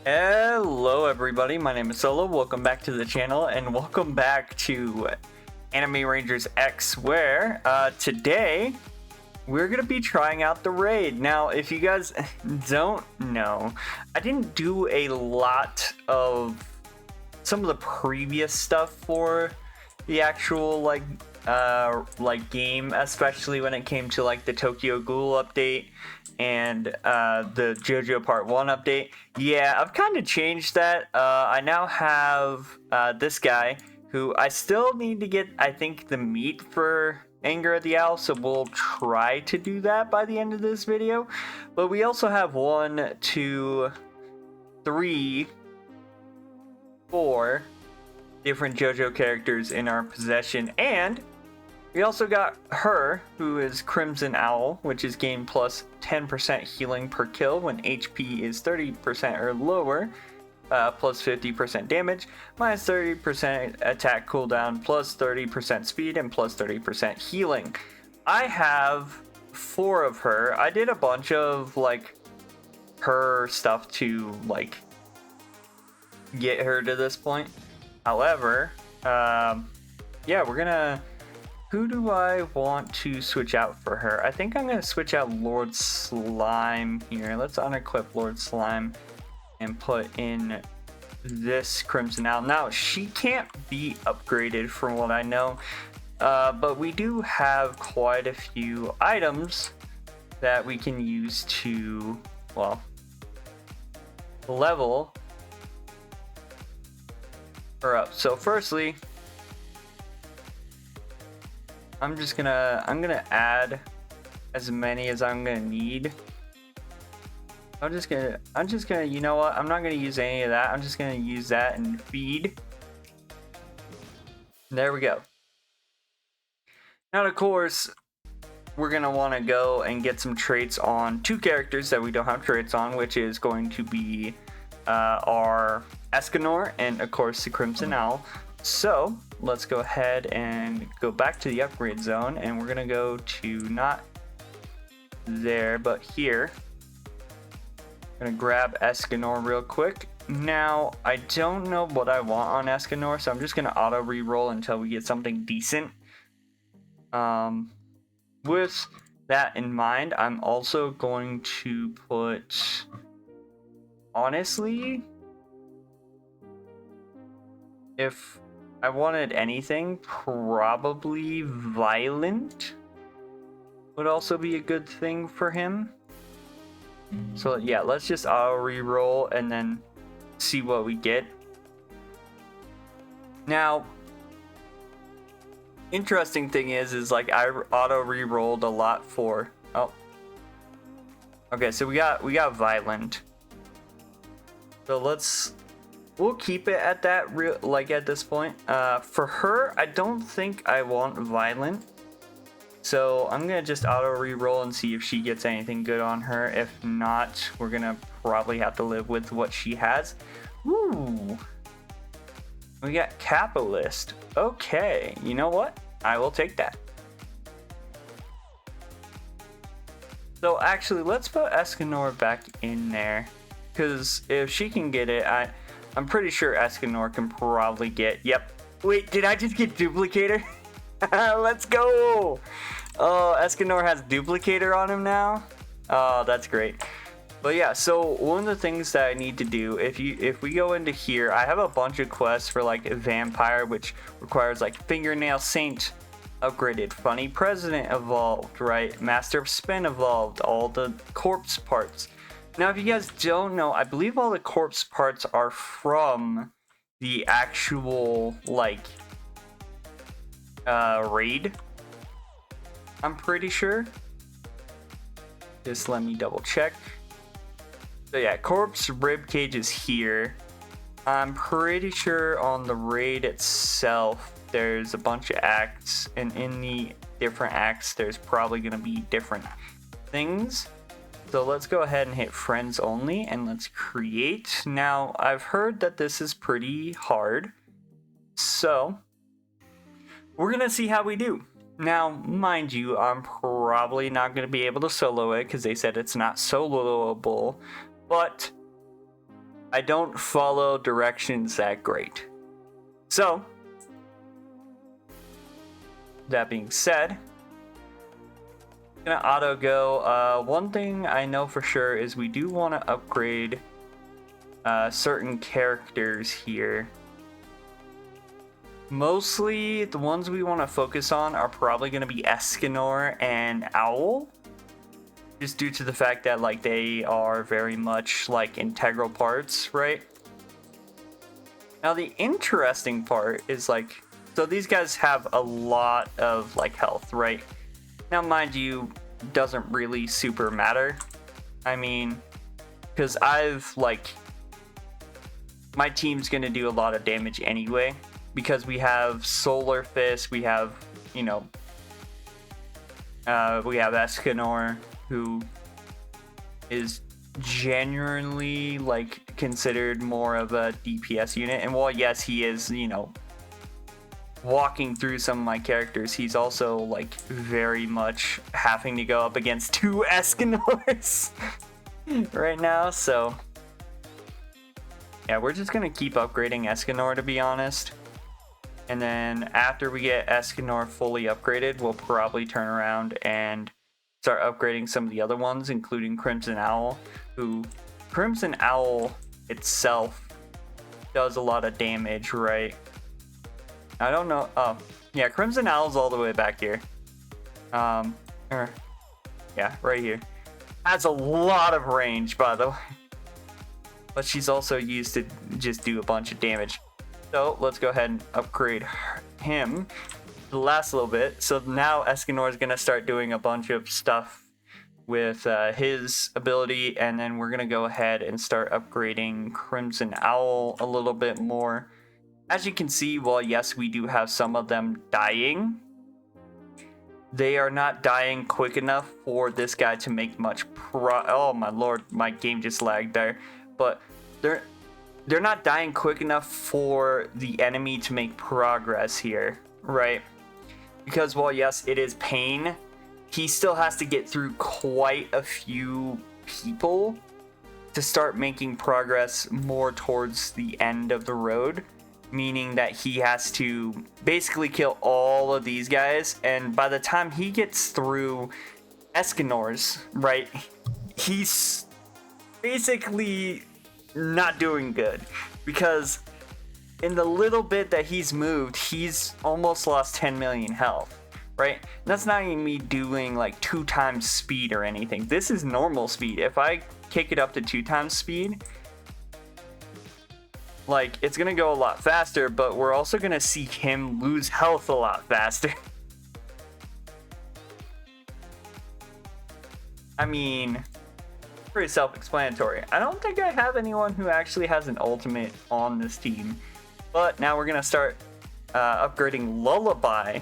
Hello everybody, my name is Solo, welcome back to the channel, and welcome back to Anime Rangers X, where today we're going to be trying out the raid. Now, if you guys don't know, I didn't do a lot of some of the previous stuff for the actual game, especially when it came to like the Tokyo Ghoul update and the Jojo Part 1 update. Yeah, I've kind of changed that. I now have this guy who I still need to get, I think, the meat for Anger of the Owl, so we'll try to do that by the end of this video. But we also have 1, 2, 3, 4 different Jojo characters in our possession, and we also got her, who is Crimson Owl, which is gain plus 10% healing per kill when HP is 30% or lower, plus 50% damage, minus 30% attack cooldown, plus 30% speed, and plus 30% healing. I have 4 of her. I did a bunch of like her stuff to like get her to this point. However, yeah, we're gonna... Who do I want to switch out for her? I think I'm going to switch out Lord Slime here. Let's unequip Lord Slime and put in this Crimson Owl. Now, she can't be upgraded from what I know, but we do have quite a few items that we can use to, well, level her up. So firstly, I'm gonna add as many as I'm gonna need. I'm just gonna, you know what? I'm not gonna use any of that. I'm just gonna use that and feed. There we go. Now, of course, we're gonna want to go and get some traits on 2 characters that we don't have traits on, which is going to be our Escanor and, of course, the Crimson Owl. So let's go ahead and go back to the upgrade zone, and we're gonna go to not there but here. I'm gonna grab Escanor real quick. Now, I don't know what I want on Escanor, so I'm just gonna auto reroll until we get something decent. With that in mind, I'm also going to put, honestly, if I wanted anything, probably Violent would also be a good thing for him. So yeah, let's just auto reroll and then see what we get. Now, interesting thing is like I auto rerolled a lot for, oh, okay, so we got Violent. So we'll keep it at that, at this point. For her, I don't think I want Violent. So I'm going to just auto reroll and see if she gets anything good on her. If not, we're going to probably have to live with what she has. Ooh. We got Capitalist. Okay, you know what? I will take that. So actually, let's put Escanor back in there. Because if she can get it, I'm pretty sure Escanor can probably get... Yep. Wait, did I just get Duplicator? Let's go! Oh, Escanor has Duplicator on him now? Oh, that's great. But yeah, so one of the things that I need to do, if we go into here, I have a bunch of quests for like Vampire, which requires like Fingernail Saint upgraded, Funny President evolved, right? Master of Spin evolved, all the corpse parts. Now, if you guys don't know, I believe all the corpse parts are from the actual, like, raid. I'm pretty sure. Just let me double check. So yeah, corpse ribcage is here. I'm pretty sure on the raid itself, there's a bunch of acts, and in the different acts, there's probably going to be different things. So let's go ahead and hit friends only and let's create. Now, I've heard that this is pretty hard, so we're gonna see how we do. Now, mind you, I'm probably not gonna be able to solo it because they said it's not soloable, but I don't follow directions that great. So, that being said, gonna auto go. One thing I know for sure is we do want to upgrade certain characters here. Mostly the ones we want to focus on are probably going to be Escanor and Owl, just due to the fact that like they are very much like integral parts, right? Now the interesting part is like, so these guys have a lot of like health, right? Now mind you, doesn't really super matter. I mean, because I've like, my team's gonna do a lot of damage anyway, because we have Solar Fist, we have, you know, we have Escanor, who is genuinely like considered more of a DPS unit. And while yes, he is, you know, walking through some of my characters, he's also like very much having to go up against 2 Escanors right now. So yeah, we're just gonna keep upgrading Escanor, to be honest. And then after we get Escanor fully upgraded, we'll probably turn around and start upgrading some of the other ones, including Crimson Owl, who Crimson Owl itself does a lot of damage, right? I don't know. Oh, yeah, Crimson Owl's all the way back here. Yeah, right here. Has a lot of range, by the way. But she's also used to just do a bunch of damage. So let's go ahead and upgrade him to last a little bit. So now Escanor is going to start doing a bunch of stuff with his ability, and then we're going to go ahead and start upgrading Crimson Owl a little bit more. As you can see, while yes, we do have some of them dying, they are not dying quick enough for this guy to make much oh my lord, my game just lagged there. But they're not dying quick enough for the enemy to make progress here, right? Because while yes, it is pain, he still has to get through quite a few people to start making progress more towards the end of the road, meaning that he has to basically kill all of these guys, and by the time he gets through Escanor's, right, he's basically not doing good, because in the little bit that he's moved, he's almost lost 10 million health, right? That's not even me doing like 2 times speed or anything. This is normal speed. If I kick it up to 2 times speed, like, it's gonna go a lot faster, but we're also gonna see him lose health a lot faster. I mean, pretty self-explanatory. I don't think I have anyone who actually has an ultimate on this team, but now we're gonna start upgrading Lullaby,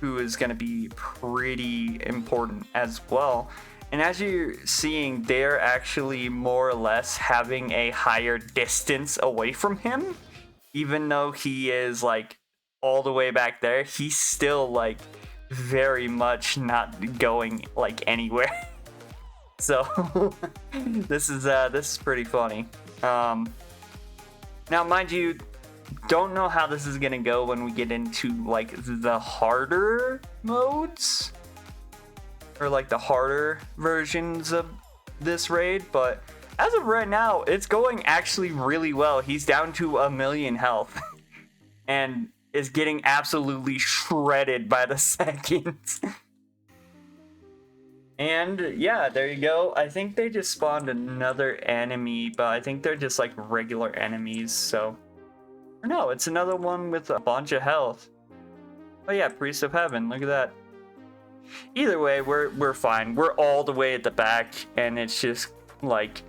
who is gonna be pretty important as well. And as you're seeing, they're actually more or less having a higher distance away from him. Even though he is like all the way back there, he's still like very much not going like anywhere. So this is pretty funny. Now mind you, don't know how this is gonna go when we get into like the harder modes, or like the harder versions of this raid, but as of right now, it's going actually really well. He's down to 1 million health and is getting absolutely shredded by the second. And yeah, there you go. I think they just spawned another enemy, but I think they're just like regular enemies, so, or no, it's another one with a bunch of health. Oh yeah, Priest of Heaven, look at that. Either way, we're fine. We're all the way at the back, and it's just like,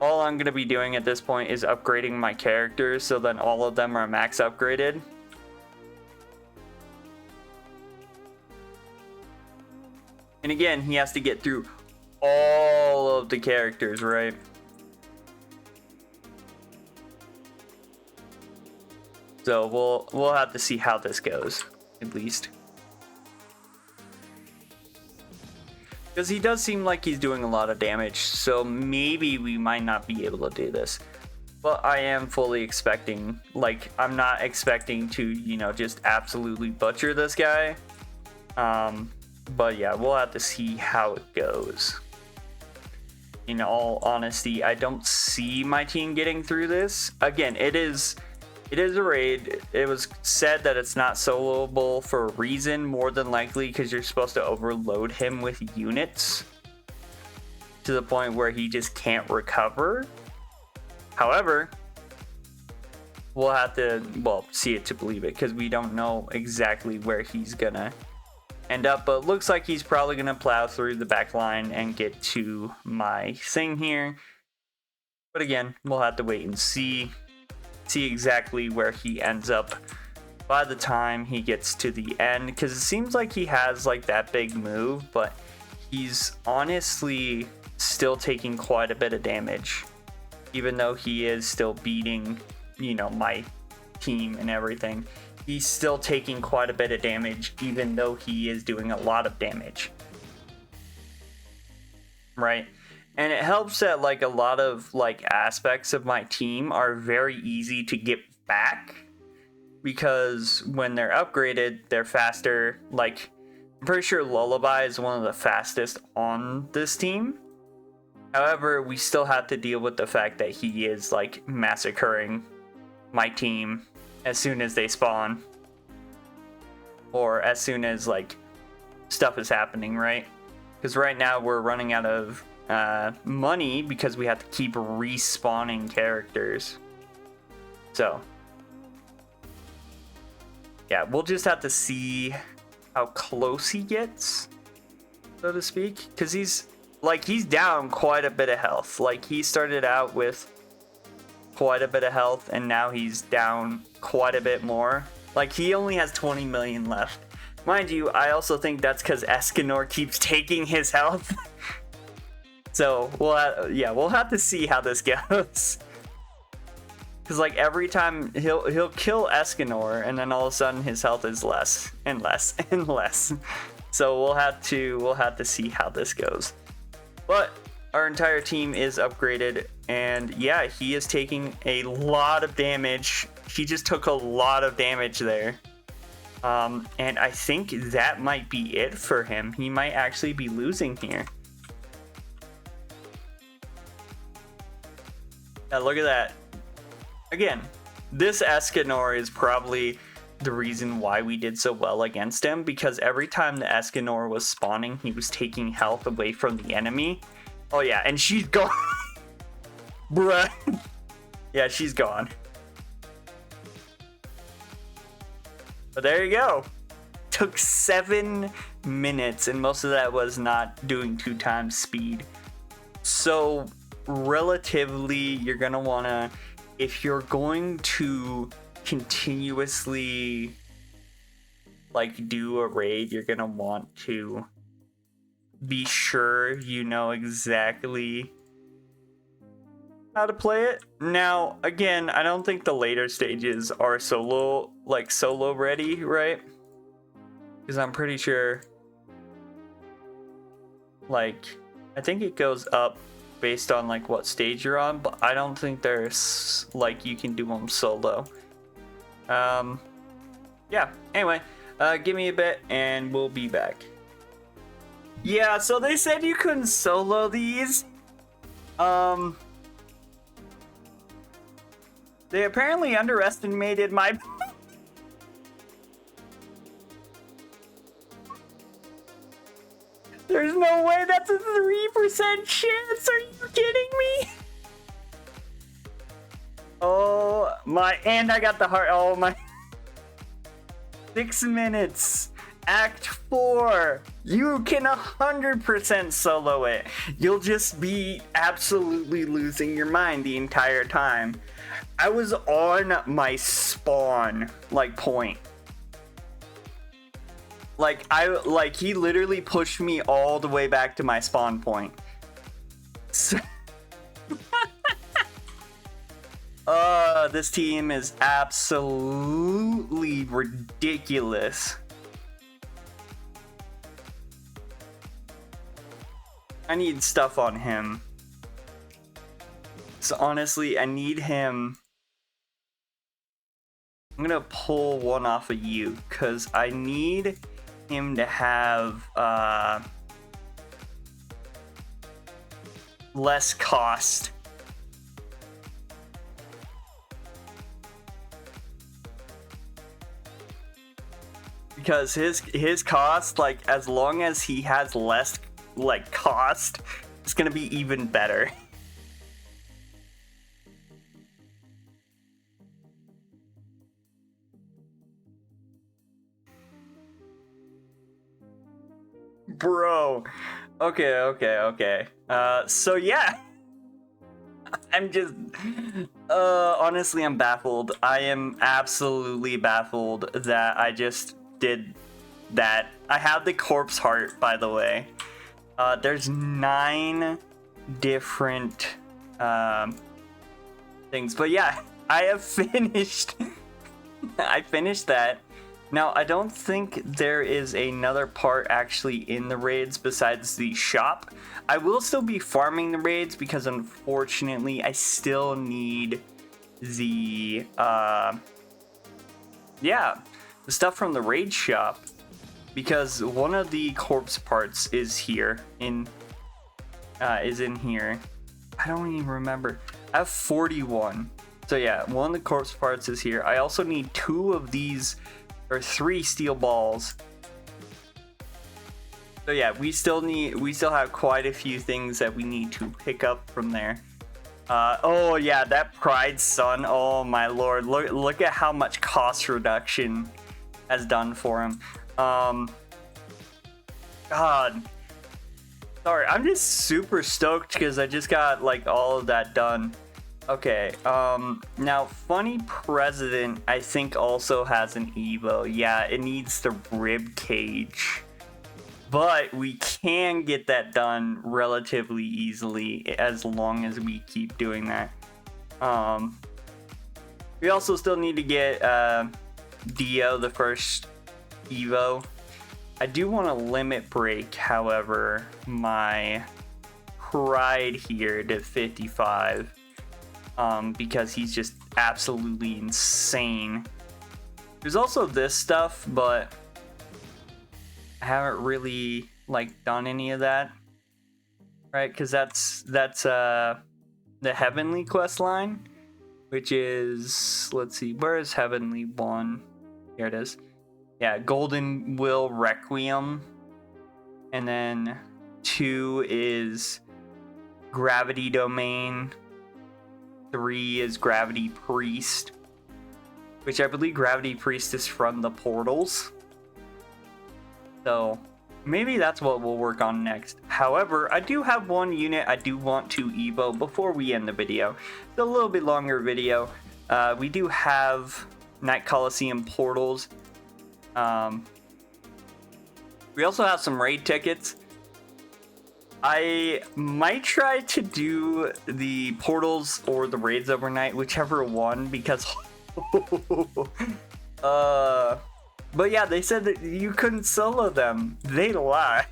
all I'm gonna be doing at this point is upgrading my characters so that all of them are max upgraded. And again, he has to get through all of the characters, right? So we'll have to see how this goes, at least. Because he does seem like he's doing a lot of damage, so maybe we might not be able to do this. But I am fully expecting, like, I'm not expecting to, you know, just absolutely butcher this guy. But yeah, we'll have to see how it goes. In all honesty, I don't see my team getting through this. Again, it is a raid. It was said that it's not soloable for a reason, more than likely because you're supposed to overload him with units to the point where he just can't recover. However, we'll have to, well, see it to believe it, because we don't know exactly where he's gonna end up, but it looks like he's probably gonna plow through the back line and get to my thing here. But again, we'll have to wait and see exactly where he ends up by the time he gets to the end, because it seems like he has like that big move, but he's honestly still taking quite a bit of damage, even though he is still beating, you know, my team and everything. He's still taking quite a bit of damage, even though he is doing a lot of damage. Right? And it helps that like a lot of like aspects of my team are very easy to get back, because when they're upgraded, they're faster. Like, I'm pretty sure Lullaby is one of the fastest on this team. However, we still have to deal with the fact that he is like massacring my team as soon as they spawn, or as soon as like stuff is happening, right? Because right now we're running out of money because we have to keep respawning characters. So yeah, we'll just have to see how close he gets, so to speak, because he's down quite a bit of health. Like, he started out with quite a bit of health, and now he's down quite a bit more. Like, he only has 20 million left. Mind you, I also think that's because Escanor keeps taking his health. So, we'll have to see how this goes. Because, like, every time he'll kill Escanor, and then all of a sudden his health is less and less and less. So we'll have to see how this goes. But our entire team is upgraded, and yeah, he is taking a lot of damage. He just took a lot of damage there. And I think that might be it for him. He might actually be losing here. Yeah, look at that. Again, this Escanor is probably the reason why we did so well against him, because every time the Escanor was spawning, he was taking health away from the enemy. Oh yeah, and she's gone. Bruh. Yeah, she's gone. But there you go. Took 7 minutes, and most of that was not doing 2 times speed. So relatively, you're gonna wanna, if you're going to continuously like do a raid, you're gonna want to be sure you know exactly how to play it. Now, again, I don't think the later stages are solo ready, right? Because I'm pretty sure, like, I think it goes up based on like what stage you're on, but I don't think there's like you can do them solo. Yeah, anyway, give me a bit and we'll be back. Yeah, so they said you couldn't solo these. They apparently underestimated my There's no way that's a 3% chance. Are you kidding me? Oh my, and I got the heart. Oh my. 6 minutes. Act 4. You can 100% solo it. You'll just be absolutely losing your mind the entire time. I was on my spawn like point. Like he literally pushed me all the way back to my spawn point. So this team is absolutely ridiculous. I need stuff on him. So honestly, I need him. I'm gonna pull one off of you because I need him to have less cost. Because his cost, like, as long as he has less like cost, it's gonna be even better. Bro. Okay. So yeah. I'm just honestly I'm baffled. I am absolutely baffled that I just did that. I have the corpse heart, by the way. There's 9 different things. But yeah, I have finished I finished that. Now, I don't think there is another part actually in the raids besides the shop. I will still be farming the raids because unfortunately I still need the the stuff from the raid shop, because one of the corpse parts is here in here. I don't even remember. I have 41. So yeah, one of the corpse parts is here. I also need 2 of these, or 3 steel balls. So yeah, we still have quite a few things that we need to pick up from there. Oh yeah, that Pride Sun. Oh my lord, look at how much cost reduction has done for him. God. Sorry, I'm just super stoked because I just got like all of that done. Okay, now Funny President I think also has an Evo. Yeah, it needs the rib cage. But we can get that done relatively easily as long as we keep doing that. We also still need to get Dio, the first Evo. I do want to limit break, however, my Pride here to 55. Because he's just absolutely insane. There's also this stuff, but I haven't really like done any of that, right? Because that's the Heavenly quest line, which is, let's see, where is Heavenly 1? Here it is. Yeah, Golden Will Requiem, and then 2 is Gravity Domain. 3 is Gravity Priest, which I believe Gravity Priest is from the portals. So maybe that's what we'll work on next. However, I do have one unit I do want to Evo before we end the video. It's a little bit longer video. We do have Night Coliseum portals. We also have some raid tickets. I might try to do the portals or the raids overnight, whichever one, because but yeah, they said that you couldn't solo them. They lie.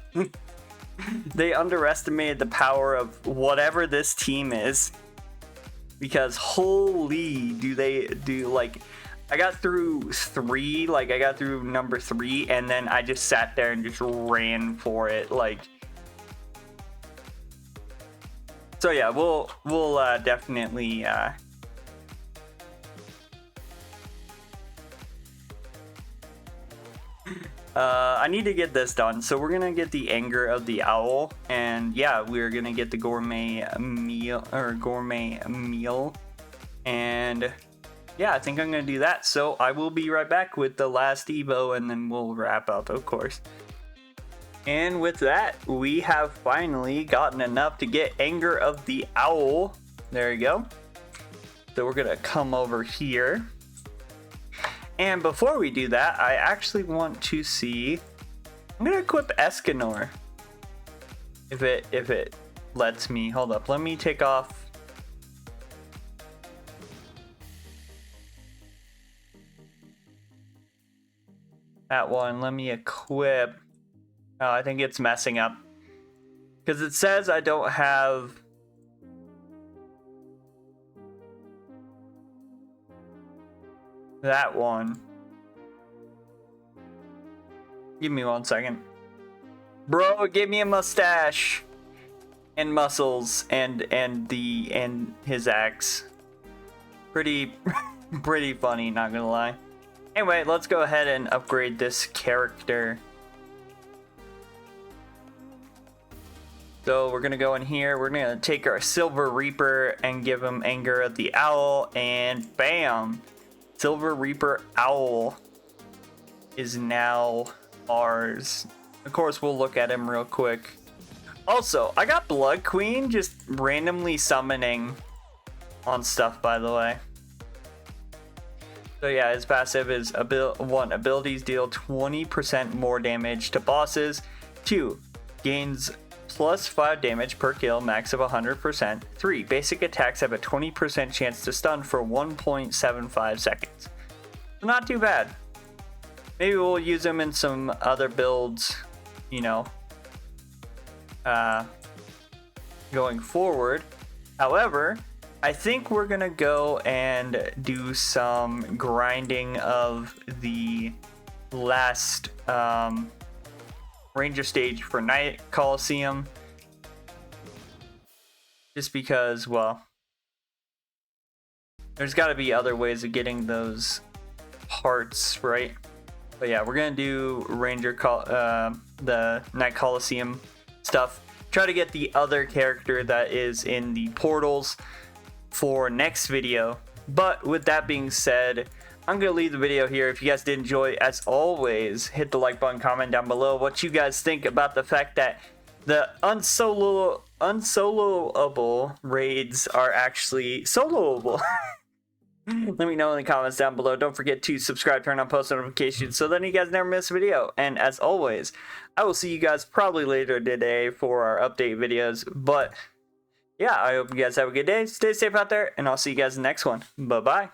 They underestimated the power of whatever this team is, because holy do they do. Like, I got through 3, like I got through number 3, and then I just sat there and just ran for it, like. So yeah, we'll definitely I need to get this done. So we're gonna get the Anger of the Owl, and yeah, we're gonna get the gourmet meal, and yeah, I think I'm gonna do that. So I will be right back with the last Evo, and then we'll wrap up, of course. And with that, we have finally gotten enough to get Anger of the Owl. There you go. So we're gonna come over here. And before we do that, I actually want to see, I'm gonna equip Escanor. If it lets me. Hold up, let me take off. That one, let me equip. Oh, I think it's messing up. Because it says I don't have that one. Give me 1 second. Bro, give me a mustache and muscles and his axe. Pretty pretty funny, not gonna lie. Anyway, let's go ahead and upgrade this character. So we're gonna go in here, we're gonna take our Silver Reaper and give him Anger of the Owl, and bam! Silver Reaper Owl is now ours. Of course, we'll look at him real quick. Also, I got Blood Queen just randomly summoning on stuff, by the way. So yeah, his passive is abilities deal 20% more damage to bosses. 2, gains plus 5 damage per kill, max of 100%. 3, basic attacks have a 20% chance to stun for 1.75 seconds. So not too bad. Maybe we'll use them in some other builds, you know, going forward. However, I think we're gonna go and do some grinding of the last Ranger stage for Night Coliseum, just because, well, there's got to be other ways of getting those parts, right? But yeah, we're gonna do the Night Coliseum stuff. Try to get the other character that is in the portals for next video. But with that being said, I'm gonna leave the video here. If you guys did enjoy, as always, hit the like button, comment down below what you guys think about the fact that the unsoloable raids are actually soloable. Let me know in the comments down below. Don't forget to subscribe, turn on post notifications so then you guys never miss a video. And as always, I will see you guys probably later today for our update videos. But yeah, I hope you guys have a good day. Stay safe out there, and I'll see you guys in the next one. Bye-bye.